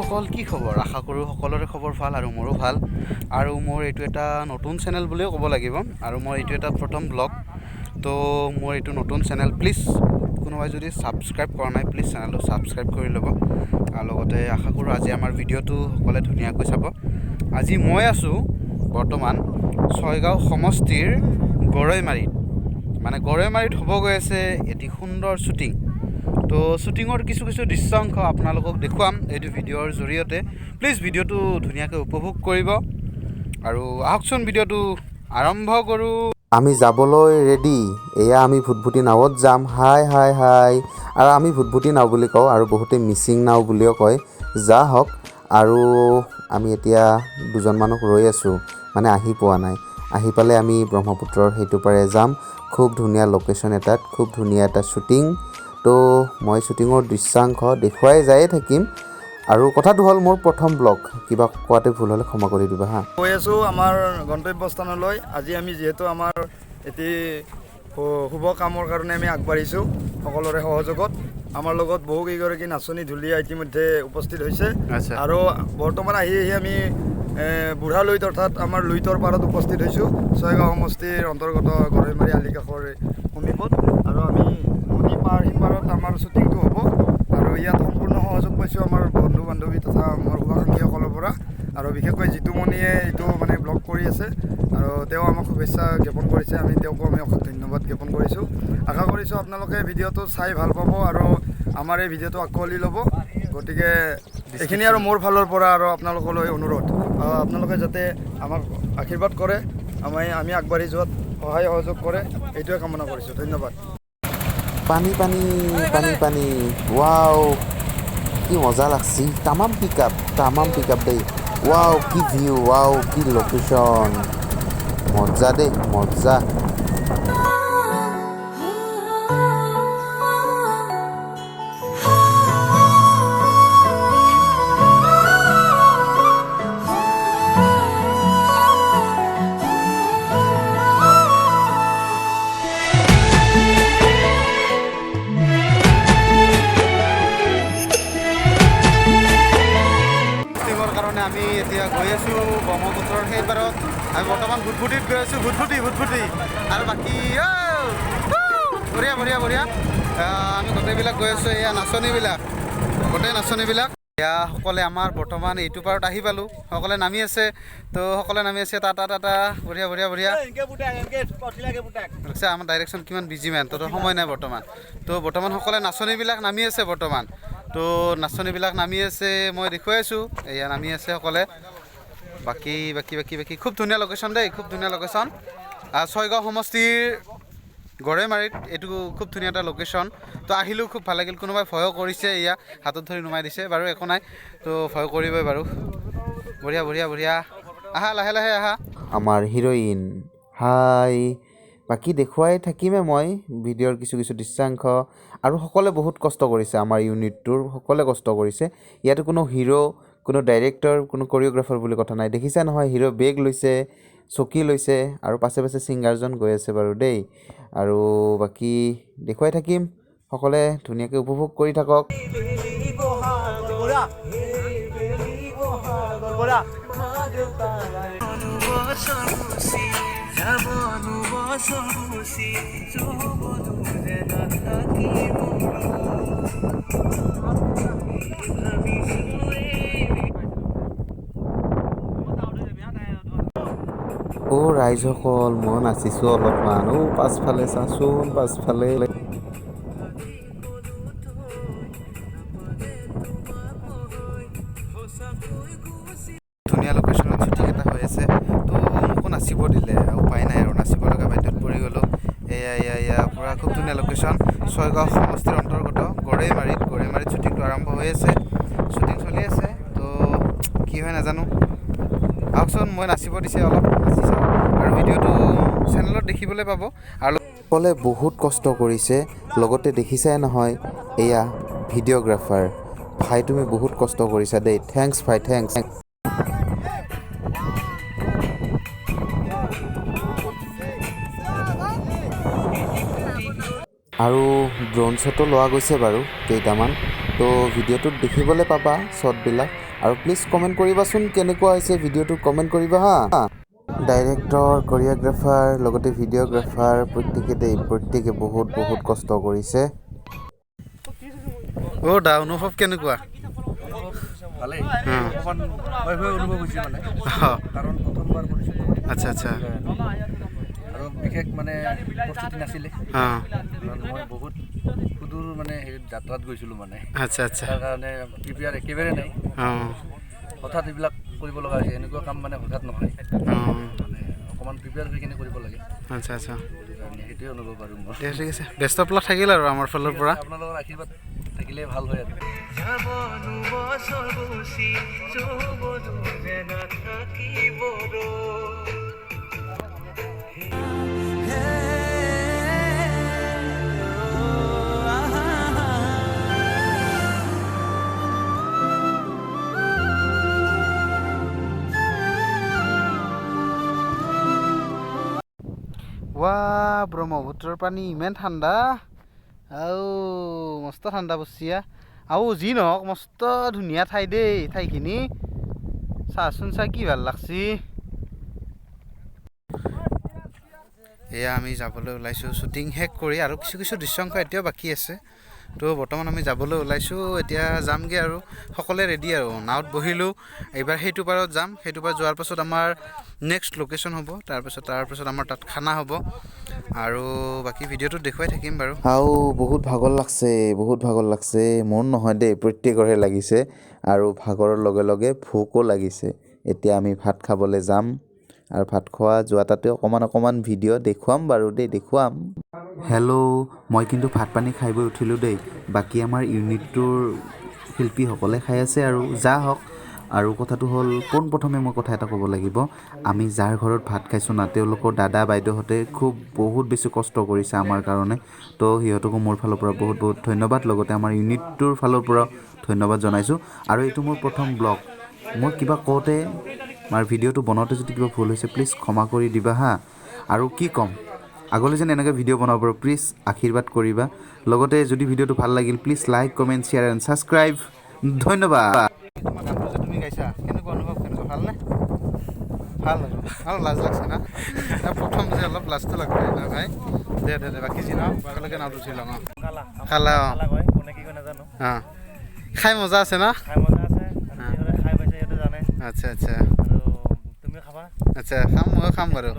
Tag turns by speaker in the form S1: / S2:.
S1: বন্ধুসকল কি খবৰ আশা কৰোঁ সকলোৰে খবৰ ভাল আৰু মোৰো ভাল আৰু মোৰ এইটো এটা নতুন চেনেল বুলিও ক'ব লাগিব আৰু মোৰ এইটো এটা প্ৰথম ব্লগ তো মোৰ এইটো নতুন চেনেল প্লিজ কোনোবাই যদি ছাবস্ক্ৰাইব কৰা নাই প্লিজ চেনেলটো ছাবস্ক্ৰাইব কৰি ল'ব আৰু লগতে আশা কৰোঁ আজি আমাৰ ভিডিঅ'টো সকলোৱে ধুনীয়াকৈ চাব আজি মই আছোঁ বৰ্তমান ছয়গাঁও সমষ্টিৰ গৰৈমাৰীত হ'ব গৈ আছে এটি সুন্দৰ শ্বুটিং তো শ্বুটিঙৰ কিছু দৃশ্যাংশ আপোনালোকক দেখুৱাম এইটো ভিডিঅ'ৰ জৰিয়তে প্লিজ ভিডিঅ'টো ধুনীয়াকৈ উপভোগ কৰিব আৰু আহকচোন ভিডিঅ'টো আৰম্ভ কৰোঁ
S2: আমি যাবলৈ ৰেডি এয়া আমি ভুটভুটি নাৱত যাম হাই আৰু আমি ভুটভুটি নাও বুলি কওঁ আৰু বহুতে মিচিং নাও বুলিও কয় যা হওক আৰু আমি এতিয়া দুজন মানুহ ৰৈ আছোঁ মানে আহি পোৱা নাই আহি পালে আমি ব্ৰহ্মপুত্ৰৰ সেইটো পাৰে যাম খুব ধুনীয়া লোকেশ্যন এটাত খুব ধুনীয়া এটা শ্বুটিং তো মই শ্বুটিঙৰ দৃশ্যাংশ দেখুৱাই যায়ে থাকিম আৰু কথাটো হ'ল মোৰ প্ৰথম ব্লগ কিবা কোৱাতে ভুল হ'লে ক্ষমা কৰি দিবা হা
S3: গৈ আছোঁ আমাৰ গন্তব্যস্থানলৈ আজি আমি যিহেতু আমাৰ এটি শুভ কামৰ কাৰণে আমি আগবাঢ়িছোঁ সকলোৰে সহযোগত আমাৰ লগত বহু কেইগৰাকী নাচনী ঢুলীয়া ইতিমধ্যে উপস্থিত হৈছে আৰু বৰ্তমান আহি আমি বুঢ়া লুইত অৰ্থাৎ আমাৰ লুইতৰ পাৰত উপস্থিত হৈছোঁ ছয়গাঁও সমষ্টিৰ অন্তৰ্গত গৰৈমাৰী আলিকাষৰ সমীপত আৰু আমি নদী পাৰ সিপাৰত আমাৰ শ্বুটিংটো হ'ব আৰু ইয়াত সম্পূৰ্ণ সহযোগ পাইছোঁ আমাৰ বন্ধু বান্ধৱী তথা মোৰ শুভাকাংক্ষীসকলৰ পৰা আৰু বিশেষকৈ জিতুমণিয়ে এইটো মানে ব্লগ কৰি আছে আৰু তেওঁ আমাক শুভেচ্ছা জ্ঞাপন কৰিছে আমি তেওঁকো আমি অশেষ ধন্যবাদ জ্ঞাপন কৰিছোঁ আশা কৰিছোঁ আপোনালোকে ভিডিঅ'টো চাই ভাল পাব আৰু আমাৰ এই ভিডিঅ'টো আঁকোৱালি ল'ব গতিকে এইখিনি আৰু মোৰ ফালৰ পৰা আৰু আপোনালোকলৈ অনুৰোধ আপোনালোকে যাতে আমাক আশীৰ্বাদ কৰে আমি আগবাঢ়ি যোৱাত সহায় সহযোগ কৰে এইটোৱে কামনা কৰিছোঁ ধন্যবাদ
S2: পানী ৱাও কি মজা লাগছি তামাম পিক আপ দেই ৱাও কি ভিউ ৱাও কি লোকেশ্যন মজা দেই মজা
S1: আমি এতিয়া গৈ আছোঁ ব্ৰহ্মপুত্ৰৰ সেই পাৰত আমি বৰ্তমান ভুটভুটিত গৈ আছোঁ ভুটভুটি আৰু বাকী বঢ়িয়া আমি গোটেইবিলাক গৈ আছোঁ এয়া নাচনীবিলাক এয়া সকলে আমাৰ বৰ্তমান এইটো পাৰত আহি পালোঁ সকলে নামি আছে তো সকলে নামি আছে টাটা বঢ়িয়া আমাৰ ডাইৰেকশ্যন কিমান বিজি মেন তো সময় নাই বৰ্তমান সকলে নাচনীবিলাক নামি আছে তো নাচনীবিলাক নামি আছে মই দেখুৱাই আছোঁ এয়া নামি আছে সকলে বাকী খুব ধুনীয়া লোকেশ্যন দেই খুব ধুনীয়া লোকেশ্যন ছয়গাঁও সমষ্টিৰ গৰৈমাৰীত এইটো খুব ধুনীয়া এটা লোকেশ্যন তো আহিলোঁ খুব ভাল লাগিল কোনোবাই ভয়ো কৰিছে এয়া হাতত ধৰি নুমাই দিছে বাৰু একো নাই তো ভয় কৰিবই বাৰু বঢ়িয়া আহা লাহে আহা
S2: আমাৰ হিৰ'ইন হাই বাকী দেখুৱাই থাকিমে মই ভিডিঅ'ৰ কিছু দৃশ্যাংশ আৰু সকলোৱে বহুত কষ্ট কৰিছে আমাৰ ইউনিটটোৰ সকলোৱে কষ্ট কৰিছে ইয়াতে কোনো হিৰো কোনো ডাইৰেক্টৰ কোনো কৰিঅ'গ্ৰাফাৰ বুলি কথা নাই দেখিছা নহয় হিৰো বেগ লৈছে চকী লৈছে আৰু পাছে ছিংগাৰজন গৈ আছে বাৰু দেই আৰু বাকী দেখুৱাই থাকিম সকলোৱে ধুনীয়াকৈ উপভোগ কৰি থাকক ৰাইজসকল মই নাচিছোঁ অলপমান পাছফালে চাচোন পাছফালে
S1: ধুনীয়া লোকেশ্যনত শ্বুটিং এটা হৈ আছে তো মোকো নাচিব দিলে উপায় নাই আৰু নাচিব লগা বাধ্যত পৰি গ'লোঁ এয়া পূৰা খুব ধুনীয়া লোকেশ্যন ছয়গাঁও সমষ্টিৰ অন্তৰ্গত গৰৈমাৰীত শ্বুটিংটো আৰম্ভ হৈ আছে শ্বুটিং চলি আছে তো কি হয় নাজানো আহকচোন মই নাচিব দিছে অলপ নাচি চাওঁ আৰু ভিডিঅ'টো চেনেলত দেখিবলৈ পাব আৰু
S2: সকলে বহুত কষ্ট কৰিছে লগতে দেখিছাই নহয় এয়া ভিডিঅ'গ্ৰাফাৰ ভাই তুমি বহুত কষ্ট কৰিছা দেই থেংকছ ভাই থেংকছ আৰু ড্ৰোন শ্বটো লোৱা গৈছে বাৰু কেইটামান তো ভিডিঅ'টোত দেখিবলৈ পাবা শ্বটবিলাক আৰু প্লিজ কমেণ্ট কৰিবাচোন কেনেকুৱা হৈছে ভিডিঅ'টো কমেণ্ট কৰিবা হা ডাইৰেক্টৰ কৰিঅ'গ্ৰাফাৰ লগতে ভিডিঅ'গ্ৰাফাৰ প্ৰত্যেকে বহুত কষ্ট কৰিছে
S1: দা অনুভৱ কেনেকুৱা
S3: ভালেই অকণমান ভয় অনুভৱ হৈছে মানে কাৰণ প্ৰথমবাৰ কৰিছোঁ
S1: আচ্ছা আচ্ছা
S3: আৰু বিশেষ মানে প্ৰস্তুতি নাছিলে কাৰণ মই বহুত সুদূৰ মানে সেই যাত্ৰাত গৈছিলোঁ মানে
S1: আচ্ছা আচ্ছা
S3: তাৰ কাৰণে প্ৰিপেয়াৰ একেবাৰে নাই হঠাৎ এইবিলাক কৰিব লগা হৈছে এনেকুৱা কাম মানে হঠাৎ নহয় মানে অকণমান প্ৰিপেয়াৰ হৈ কিনে কৰিব লাগে
S1: আচ্ছা আচ্ছা
S3: সেইটোৱে অনুভৱ আৰু মোৰ
S1: ঠিক আছে ব্যস্ত প্লাক থাকিল আৰু আমাৰ ফালৰ পৰা
S3: আপোনালোকৰ আশীৰ্বাদ থাকিলে ভাল হয় আৰু
S1: ব্ৰহ্মপুত্ৰৰ পানী ইমান ঠাণ্ডা মস্ত ঠাণ্ডা পৰিছে যি নহওক মস্ত ধুনীয়া ঠাই দেই ঠাইখিনি চাচোন কি ভাল লাগছি এয়া আমি যাবলৈ ওলাইছোঁ শ্বুটিং শেষ কৰি আৰু কিছু দৃশ্যাংশ এতিয়াও বাকী আছে তো বৰ্তমান আমি যাবলৈ ওলাইছোঁ এতিয়া যামগৈ আৰু সকলোৱে ৰেডি আৰু নাৱত বহিলোঁ এইবাৰ সেইটো পাৰত যাম সেইটো পাৰ যোৱাৰ পাছত আমাৰ নেক্সট লোকেশ্যন হ'ব তাৰপাছত আমাৰ তাত খানা হ'ব আৰু বাকী ভিডিঅ'টো দেখুৱাই থাকিম বাৰু
S2: বহুত ভাগৰ লাগছে মোৰ নহয় দেই প্ৰত্যেকৰে লাগিছে আৰু ভাগৰৰ লগে লগে ভোকো লাগিছে এতিয়া আমি ভাত খাবলৈ যাম আৰু ভাত খোৱা যোৱা তাতে অকণমান ভিডিঅ' দেখুৱাম বাৰু দেই দেখুৱাম হেল্ল' মই কিন্তু ভাত পানী খাই বৈ উঠিলোঁ দেই বাকী আমাৰ ইউনিটটোৰ শিল্পীসকলে খাই আছে আৰু যা হওক আৰু কথাটো হ'ল পোনপ্ৰথমে মই কথা এটা ক'ব লাগিব আমি যাৰ ঘৰত ভাত খাইছোঁ না তেওঁলোকৰ দাদা বাইদেউহঁতে বহুত বেছি কষ্ট কৰিছে আমাৰ কাৰণে তো সিহঁতকো মোৰ ফালৰ পৰা বহুত ধন্যবাদ লগতে আমাৰ ইউনিটটোৰ ফালৰ পৰা ধন্যবাদ জনাইছোঁ আৰু এইটো মোৰ প্ৰথম ব্লগ মই কিবা কওঁতে আমাৰ ভিডিঅ'টো বনাওঁতে যদি কিবা ভুল হৈছে প্লিজ ক্ষমা কৰি দিবা হা আৰু কি ক'ম আগলৈ যেন এনেকৈ ভিডিঅ' বনাব পাৰোঁ প্লিজ আশীৰ্বাদ কৰিবা লগতে যদি ভিডিঅ'টো ভাল লাগিল please like comment share and subscribe ধন্যবাদ
S1: তুমি গাইছা কেনেকুৱা অনুভৱ কেনেকুৱা ভালনে ভাল আৰু লাজ লাগছে না প্ৰথম যে অলপ লাজটো লাগছে না ভাই দে বাকী যি নহওক একেলগে নাৱত উঠি লওঁ খালা খাই মজা আছে না আচ্ছা আচ্ছা আচ্ছা খাম ময়ো খাম বাৰু